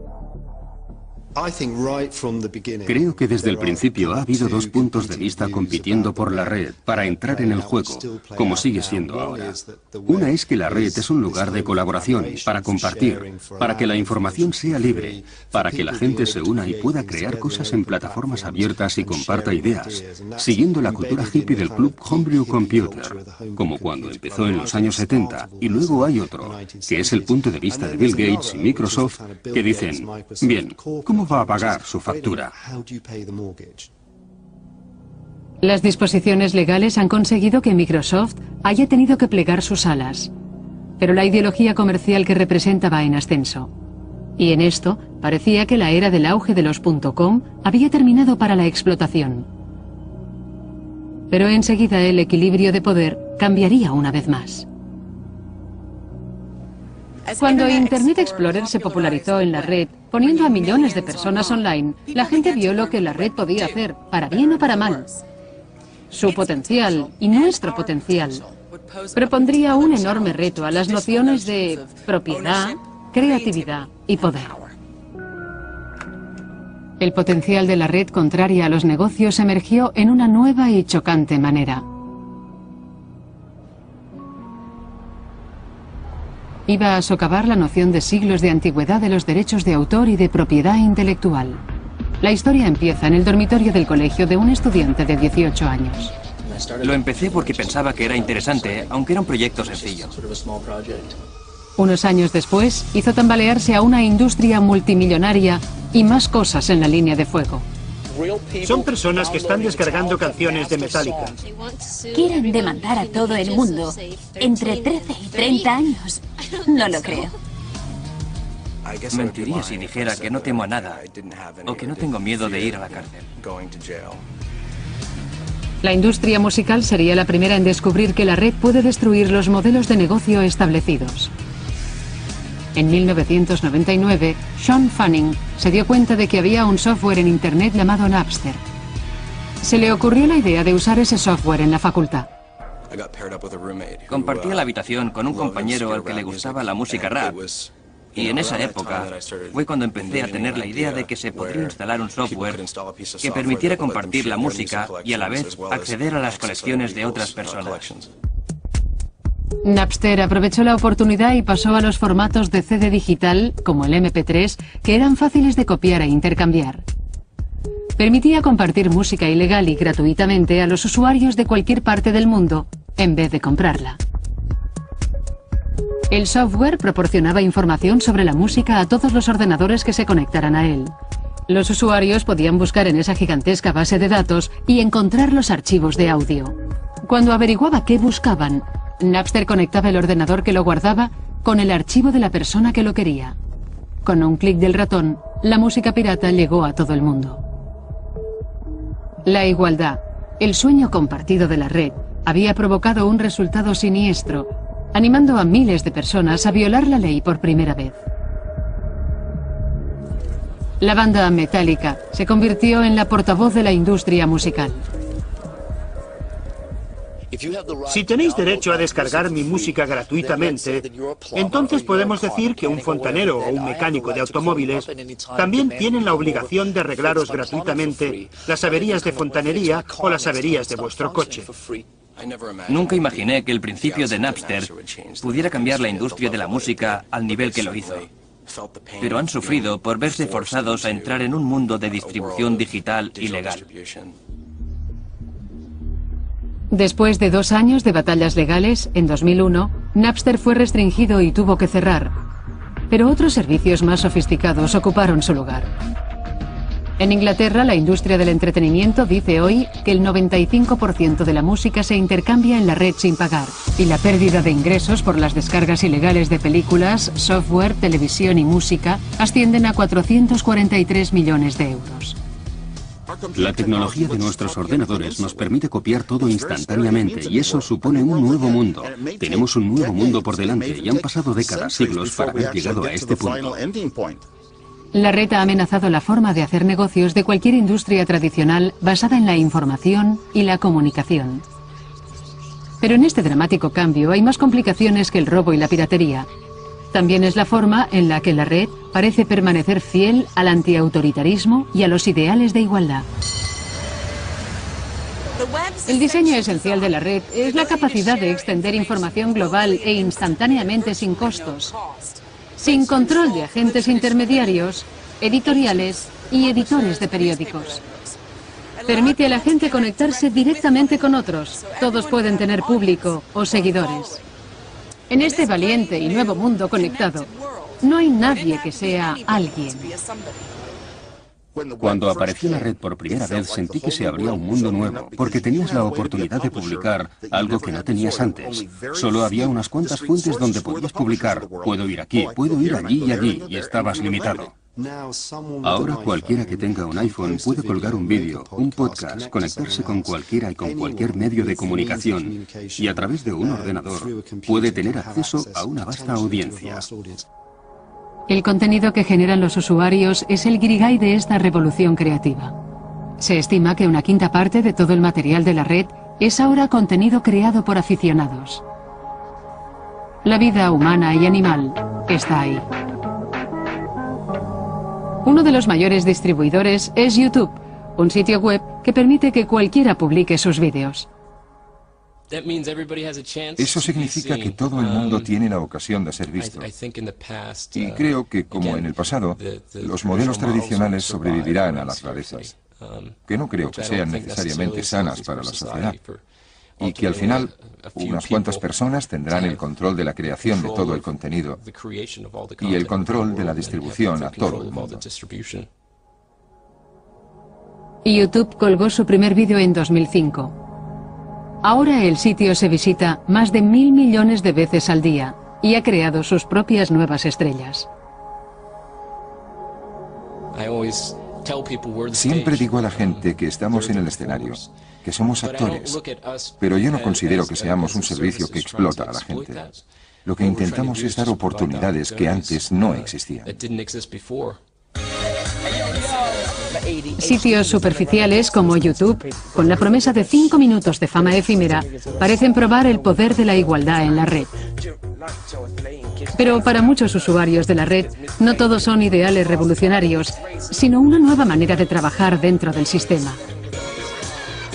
Creo que desde el principio ha habido dos puntos de vista compitiendo por la red para entrar en el juego, como sigue siendo ahora. Una es que la red es un lugar de colaboración, para compartir, para que la información sea libre, para que la gente se una y pueda crear cosas en plataformas abiertas y comparta ideas, siguiendo la cultura hippie del club Homebrew Computer, como cuando empezó en los años 70, y luego hay otro, que es el punto de vista de Bill Gates y Microsoft, que dicen, bien, ¿cómo va a pagar su factura? Las disposiciones legales han conseguido que Microsoft haya tenido que plegar sus alas, pero la ideología comercial que representa va en ascenso. Y en esto parecía que la era del auge de los .com había terminado para la explotación. Pero enseguida el equilibrio de poder cambiaría una vez más. Cuando Internet Explorer se popularizó en la red, poniendo a millones de personas online, la gente vio lo que la red podía hacer, para bien o para mal. Su potencial y nuestro potencial propondría un enorme reto a las nociones de propiedad, creatividad y poder. El potencial de la red contraria a los negocios emergió en una nueva y chocante manera. Iba a socavar la noción de siglos de antigüedad de los derechos de autor y de propiedad intelectual. La historia empieza en el dormitorio del colegio de un estudiante de 18 años. Lo empecé porque pensaba que era interesante, aunque era un proyecto sencillo. Unos años después, hizo tambalearse a una industria multimillonaria y más cosas en la línea de fuego. Son personas que están descargando canciones de Metallica. Quieren demandar a todo el mundo entre 13 y 30 años. No lo creo. Mentiría si dijera que no temo a nada o que no tengo miedo de ir a la cárcel. La industria musical sería la primera en descubrir que la red puede destruir los modelos de negocio establecidos. En 1999, Sean Fanning se dio cuenta de que había un software en Internet llamado Napster. Se le ocurrió la idea de usar ese software en la facultad. Compartía la habitación con un compañero al que le gustaba la música rap. Y en esa época fue cuando empecé a tener la idea de que se podría instalar un software que permitiera compartir la música y a la vez acceder a las colecciones de otras personas. Napster aprovechó la oportunidad y pasó a los formatos de CD digital, como el MP3, que eran fáciles de copiar e intercambiar. Permitía compartir música ilegal y gratuitamente a los usuarios de cualquier parte del mundo, en vez de comprarla. El software proporcionaba información sobre la música a todos los ordenadores que se conectaran a él. Los usuarios podían buscar en esa gigantesca base de datos y encontrar los archivos de audio. Cuando averiguaba qué buscaban, Napster conectaba el ordenador que lo guardaba con el archivo de la persona que lo quería. Con un clic del ratón, la música pirata llegó a todo el mundo. La igualdad, el sueño compartido de la red, había provocado un resultado siniestro, animando a miles de personas a violar la ley por primera vez. La banda Metallica se convirtió en la portavoz de la industria musical. Si tenéis derecho a descargar mi música gratuitamente, entonces podemos decir que un fontanero o un mecánico de automóviles también tienen la obligación de arreglaros gratuitamente las averías de fontanería o las averías de vuestro coche. Nunca imaginé que el principio de Napster pudiera cambiar la industria de la música al nivel que lo hizo. Pero han sufrido por verse forzados a entrar en un mundo de distribución digital ilegal. Después de 2 años de batallas legales, en 2001, Napster fue restringido y tuvo que cerrar. Pero otros servicios más sofisticados ocuparon su lugar. En Inglaterra, la industria del entretenimiento dice hoy que el 95% de la música se intercambia en la red sin pagar, y la pérdida de ingresos por las descargas ilegales de películas, software, televisión y música ascienden a 443 millones de euros. La tecnología de nuestros ordenadores nos permite copiar todo instantáneamente y eso supone un nuevo mundo. Tenemos un nuevo mundo por delante y han pasado décadas, siglos para haber llegado a este punto. La red ha amenazado la forma de hacer negocios de cualquier industria tradicional basada en la información y la comunicación. Pero en este dramático cambio hay más complicaciones que el robo y la piratería. También es la forma en la que la red parece permanecer fiel al antiautoritarismo y a los ideales de igualdad. El diseño esencial de la red es la capacidad de extender información global e instantáneamente sin costos, sin control de agentes intermediarios, editoriales y editores de periódicos. Permite a la gente conectarse directamente con otros. Todos pueden tener público o seguidores. En este valiente y nuevo mundo conectado, no hay nadie que sea alguien. Cuando apareció la red por primera vez sentí que se abría un mundo nuevo, porque tenías la oportunidad de publicar algo que no tenías antes. Solo había unas cuantas fuentes donde podías publicar. Puedo ir aquí, puedo ir allí y allí, y estabas limitado. Ahora cualquiera que tenga un iPhone puede colgar un vídeo, un podcast, conectarse con cualquiera y con cualquier medio de comunicación, y a través de un ordenador puede tener acceso a una vasta audiencia. El contenido que generan los usuarios es el guirigay de esta revolución creativa. Se estima que una quinta parte de todo el material de la red es ahora contenido creado por aficionados. La vida humana y animal está ahí. Uno de los mayores distribuidores es YouTube, un sitio web que permite que cualquiera publique sus vídeos. Eso significa que todo el mundo tiene la ocasión de ser visto. Y creo que, como en el pasado, los modelos tradicionales sobrevivirán a las rarezas, que no creo que sean necesariamente sanas para la sociedad. Y que al final, unas cuantas personas tendrán el control de la creación de todo el contenido y el control de la distribución a todo el mundo. YouTube colgó su primer vídeo en 2005. Ahora el sitio se visita más de 1.000 millones de veces al día y ha creado sus propias nuevas estrellas. Siempre digo a la gente que estamos en el escenario, que somos actores, pero yo no considero que seamos un servicio que explota a la gente. Lo que intentamos es dar oportunidades que antes no existían. Sitios superficiales como YouTube, con la promesa de 5 minutos de fama efímera, parecen probar el poder de la igualdad en la red. Pero para muchos usuarios de la red, no todos son ideales revolucionarios, sino una nueva manera de trabajar dentro del sistema.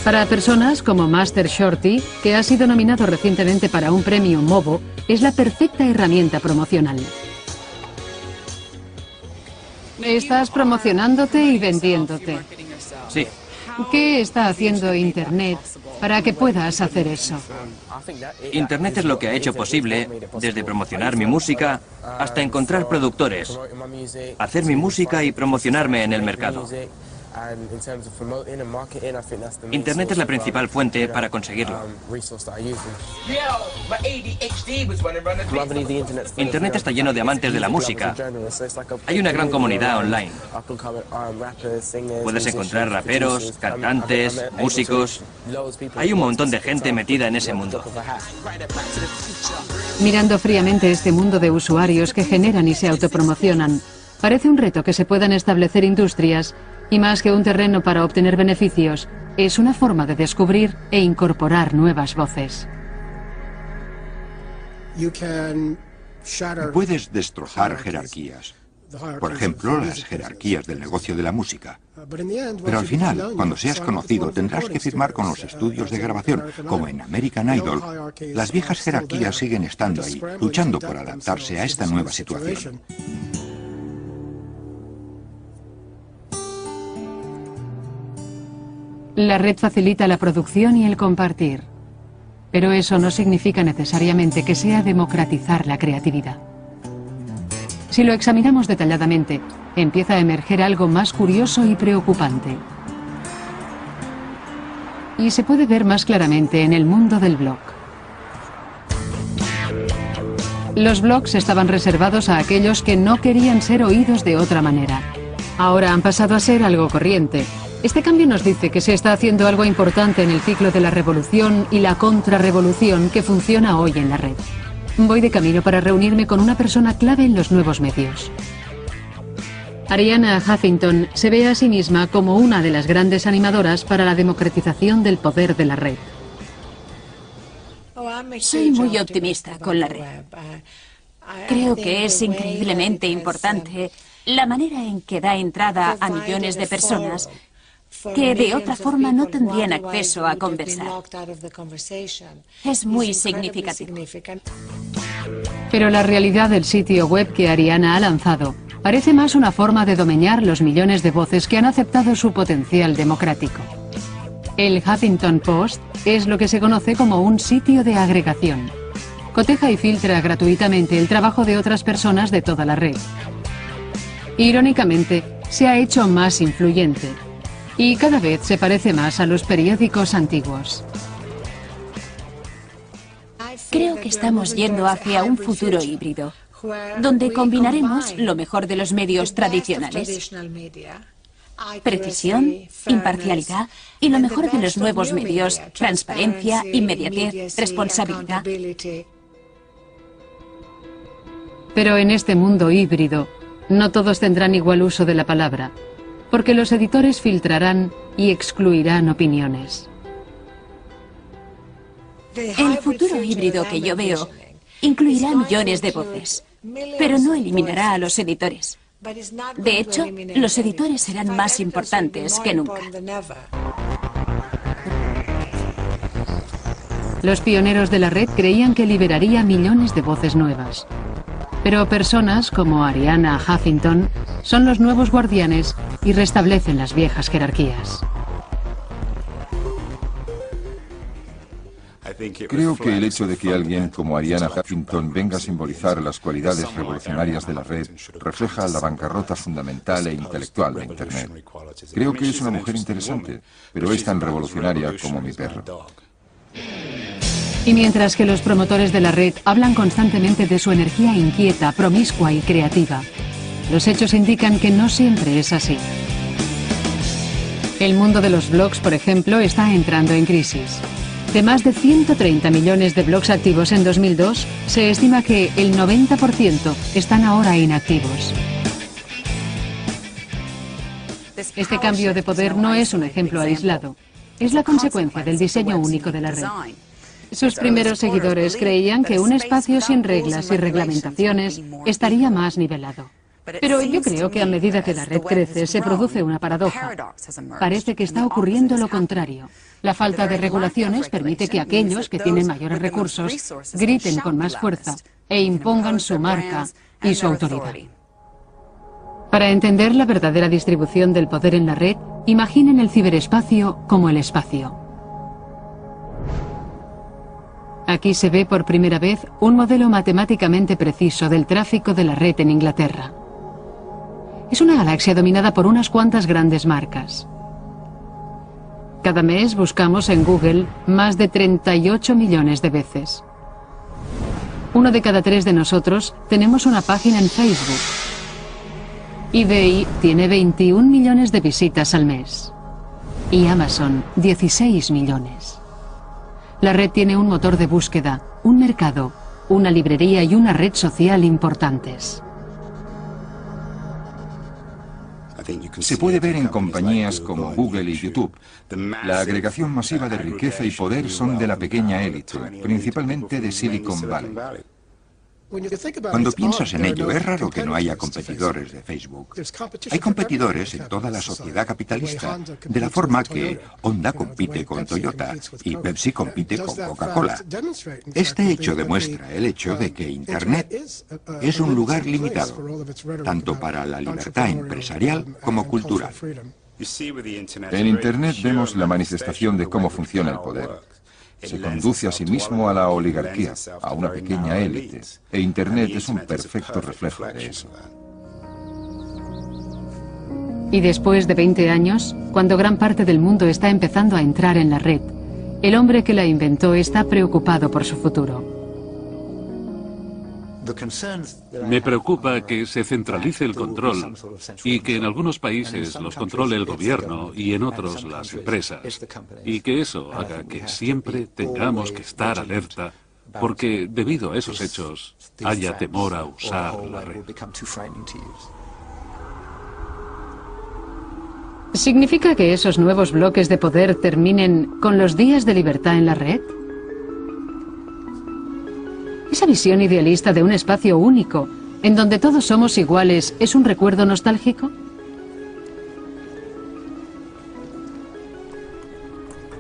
Para personas como Master Shorty, que ha sido nominado recientemente para un premio Movo, es la perfecta herramienta promocional. Estás promocionándote y vendiéndote. Sí. ¿Qué está haciendo Internet para que puedas hacer eso? Internet es lo que ha hecho posible, desde promocionar mi música hasta encontrar productores, hacer mi música y promocionarme en el mercado. Internet es la principal fuente para conseguirlo. Internet está lleno de amantes de la música. Hay una gran comunidad online. Puedes encontrar raperos, cantantes, músicos. Hay un montón de gente metida en ese mundo. Mirando fríamente este mundo de usuarios que generan y se autopromocionan, parece un reto que se puedan establecer industrias y más que un terreno para obtener beneficios, es una forma de descubrir e incorporar nuevas voces. Puedes destrozar jerarquías. Por ejemplo, las jerarquías del negocio de la música. Pero al final, cuando seas conocido, tendrás que firmar con los estudios de grabación, como en American Idol. Las viejas jerarquías siguen estando ahí, luchando por adaptarse a esta nueva situación. La red facilita la producción y el compartir, pero eso no significa necesariamente que sea democratizar la creatividad. Si lo examinamos detalladamente, empieza a emerger algo más curioso y preocupante. Y se puede ver más claramente en el mundo del blog. Los blogs estaban reservados a aquellos que no querían ser oídos de otra manera. Ahora han pasado a ser algo corriente. Este cambio nos dice que se está haciendo algo importante en el ciclo de la revolución y la contrarrevolución que funciona hoy en la red. Voy de camino para reunirme con una persona clave en los nuevos medios. Arianna Huffington se ve a sí misma como una de las grandes animadoras para la democratización del poder de la red. Soy muy optimista con la red. Creo que es increíblemente importante la manera en que da entrada a millones de personas que de otra forma no tendrían acceso a conversar. Es muy significativo. Pero la realidad del sitio web que Arianna ha lanzado parece más una forma de domeñar los millones de voces que han aceptado su potencial democrático. El Huffington Post es lo que se conoce como un sitio de agregación. Coteja y filtra gratuitamente el trabajo de otras personas de toda la red. Irónicamente, se ha hecho más influyente y cada vez se parece más a los periódicos antiguos. Creo que estamos yendo hacia un futuro híbrido, donde combinaremos lo mejor de los medios tradicionales, precisión, imparcialidad y lo mejor de los nuevos medios, transparencia, inmediatez, responsabilidad. Pero en este mundo híbrido, no todos tendrán igual uso de la palabra, porque los editores filtrarán y excluirán opiniones. El futuro híbrido que yo veo incluirá millones de voces, pero no eliminará a los editores. De hecho, los editores serán más importantes que nunca. Los pioneros de la red creían que liberaría millones de voces nuevas. Pero personas como Arianna Huffington son los nuevos guardianes y restablecen las viejas jerarquías. Creo que el hecho de que alguien como Arianna Huffington venga a simbolizar las cualidades revolucionarias de la red refleja la bancarrota fundamental e intelectual de Internet. Creo que es una mujer interesante, pero es tan revolucionaria como mi perro. Y mientras que los promotores de la red hablan constantemente de su energía inquieta, promiscua y creativa, los hechos indican que no siempre es así. El mundo de los blogs, por ejemplo, está entrando en crisis. De más de 130 millones de blogs activos en 2002, se estima que el 90% están ahora inactivos. Este cambio de poder no es un ejemplo aislado, es la consecuencia del diseño único de la red. Sus primeros seguidores creían que un espacio sin reglas y reglamentaciones estaría más nivelado. Pero yo creo que a medida que la red crece, se produce una paradoja. Parece que está ocurriendo lo contrario. La falta de regulaciones permite que aquellos que tienen mayores recursos griten con más fuerza e impongan su marca y su autoridad. Para entender la verdadera distribución del poder en la red, imaginen el ciberespacio como el espacio. Aquí se ve por primera vez un modelo matemáticamente preciso del tráfico de la red en Inglaterra. Es una galaxia dominada por unas cuantas grandes marcas. Cada mes buscamos en Google más de 38 millones de veces. 1 de cada 3 de nosotros tenemos una página en Facebook. eBay tiene 21 millones de visitas al mes. Y Amazon, 16 millones. La red tiene un motor de búsqueda, un mercado, una librería y una red social importantes. Se puede ver en compañías como Google y YouTube. La agregación masiva de riqueza y poder son de la pequeña élite, principalmente de Silicon Valley. Cuando piensas en ello, es raro que no haya competidores de Facebook. Hay competidores en toda la sociedad capitalista, de la forma que Honda compite con Toyota y Pepsi compite con Coca-Cola. Este hecho demuestra el hecho de que Internet es un lugar limitado, tanto para la libertad empresarial como cultural. En Internet vemos la manifestación de cómo funciona el poder. Se conduce a sí mismo a la oligarquía, a una pequeña élite, e Internet es un perfecto reflejo de eso. Y después de 20 años, cuando gran parte del mundo está empezando a entrar en la red, el hombre que la inventó está preocupado por su futuro. Me preocupa que se centralice el control y que en algunos países los controle el gobierno y en otros las empresas. Y que eso haga que siempre tengamos que estar alerta porque debido a esos hechos haya temor a usar la red. ¿Significa que esos nuevos bloques de poder terminen con los días de libertad en la red? Esa visión idealista de un espacio único, en donde todos somos iguales, ¿es un recuerdo nostálgico?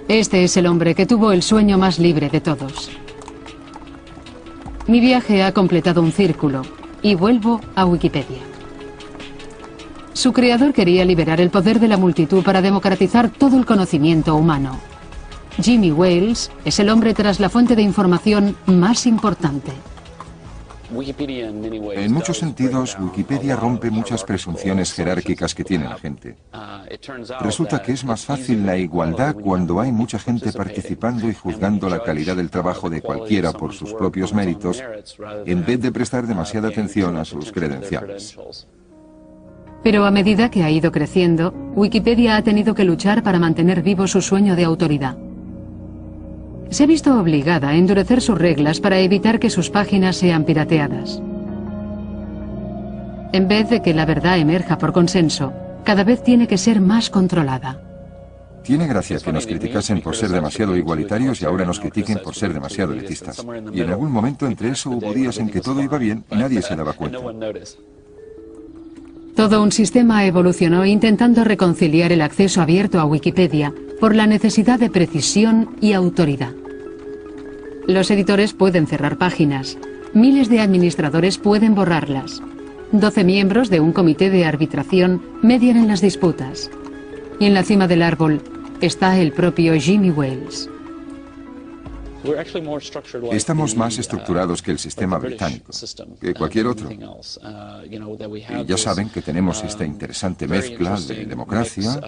Este es el hombre que tuvo el sueño más libre de todos. Mi viaje ha completado un círculo y vuelvo a Wikipedia. Su creador quería liberar el poder de la multitud para democratizar todo el conocimiento humano. Jimmy Wales es el hombre tras la fuente de información más importante. En muchos sentidos, Wikipedia rompe muchas presunciones jerárquicas que tiene la gente. Resulta que es más fácil la igualdad cuando hay mucha gente participando y juzgando la calidad del trabajo de cualquiera por sus propios méritos, en vez de prestar demasiada atención a sus credenciales. Pero a medida que ha ido creciendo, Wikipedia ha tenido que luchar para mantener vivo su sueño de autoridad. Se ha visto obligada a endurecer sus reglas para evitar que sus páginas sean pirateadas. En vez de que la verdad emerja por consenso, cada vez tiene que ser más controlada. Tiene gracia que nos criticasen por ser demasiado igualitarios y ahora nos critiquen por ser demasiado elitistas. Y en algún momento entre eso hubo días en que todo iba bien y nadie se daba cuenta. Todo un sistema evolucionó intentando reconciliar el acceso abierto a Wikipedia por la necesidad de precisión y autoridad. Los editores pueden cerrar páginas, miles de administradores pueden borrarlas, 12 miembros de un comité de arbitración median en las disputas. Y en la cima del árbol está el propio Jimmy Wales. Estamos más estructurados que el sistema británico, que cualquier otro. Y ya saben que tenemos esta interesante mezcla de democracia,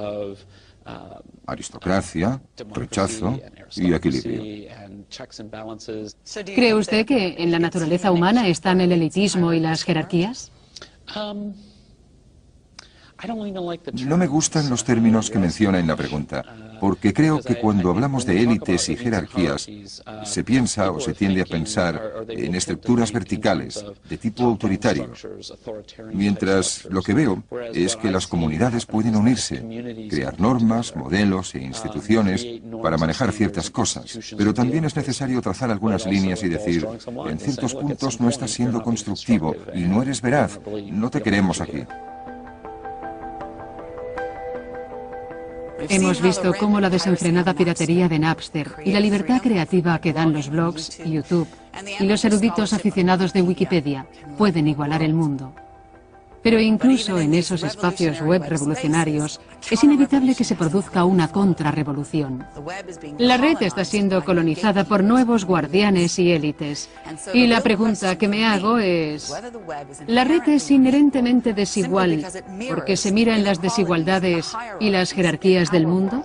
aristocracia, rechazo y equilibrio. ¿Cree usted que en la naturaleza humana están el elitismo y las jerarquías? No me gustan los términos que menciona en la pregunta, porque creo que cuando hablamos de élites y jerarquías, se piensa o se tiende a pensar en estructuras verticales, de tipo autoritario, mientras lo que veo es que las comunidades pueden unirse, crear normas, modelos e instituciones para manejar ciertas cosas, pero también es necesario trazar algunas líneas y decir, en ciertos puntos no estás siendo constructivo y no eres veraz, no te queremos aquí. Hemos visto cómo la desenfrenada piratería de Napster y la libertad creativa que dan los blogs, YouTube y los eruditos aficionados de Wikipedia pueden igualar el mundo. Pero incluso en esos espacios web revolucionarios es inevitable que se produzca una contrarrevolución. La red está siendo colonizada por nuevos guardianes y élites. Y la pregunta que me hago es, ¿la red es inherentemente desigual porque se mira en las desigualdades y las jerarquías del mundo?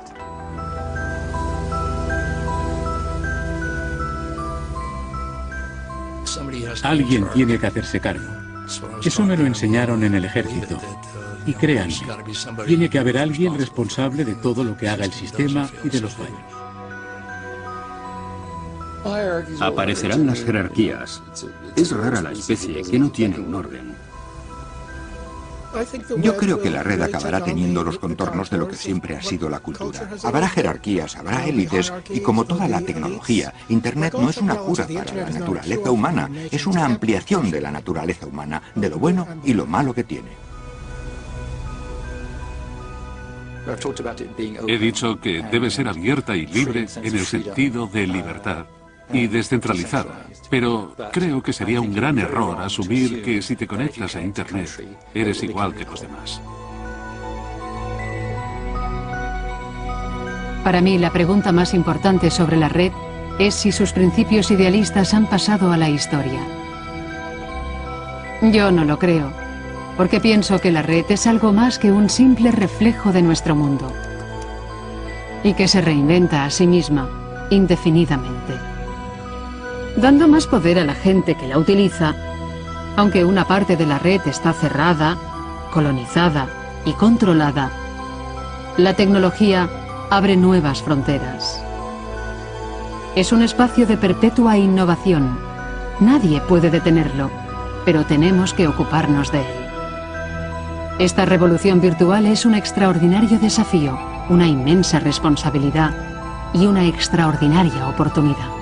Alguien tiene que hacerse cargo. Eso me lo enseñaron en el ejército. Y créanme, tiene que haber alguien responsable de todo lo que haga el sistema y de los fallos. Aparecerán las jerarquías. Es rara la especie que no tiene un orden. Yo creo que la red acabará teniendo los contornos de lo que siempre ha sido la cultura. Habrá jerarquías, habrá élites, y como toda la tecnología, Internet no es una cura para la naturaleza humana, es una ampliación de la naturaleza humana, de lo bueno y lo malo que tiene. He dicho que debe ser abierta y libre en el sentido de libertad y descentralizada, pero creo que sería un gran error asumir que si te conectas a Internet eres igual que los demás. Para mí, la pregunta más importante sobre la red es si sus principios idealistas han pasado a la historia. Yo no lo creo, porque pienso que la red es algo más que un simple reflejo de nuestro mundo y que se reinventa a sí misma indefinidamente, dando más poder a la gente que la utiliza, aunque una parte de la red está cerrada, colonizada y controlada. La tecnología abre nuevas fronteras. Es un espacio de perpetua innovación. Nadie puede detenerlo, pero tenemos que ocuparnos de él. Esta revolución virtual es un extraordinario desafío, una inmensa responsabilidad y una extraordinaria oportunidad.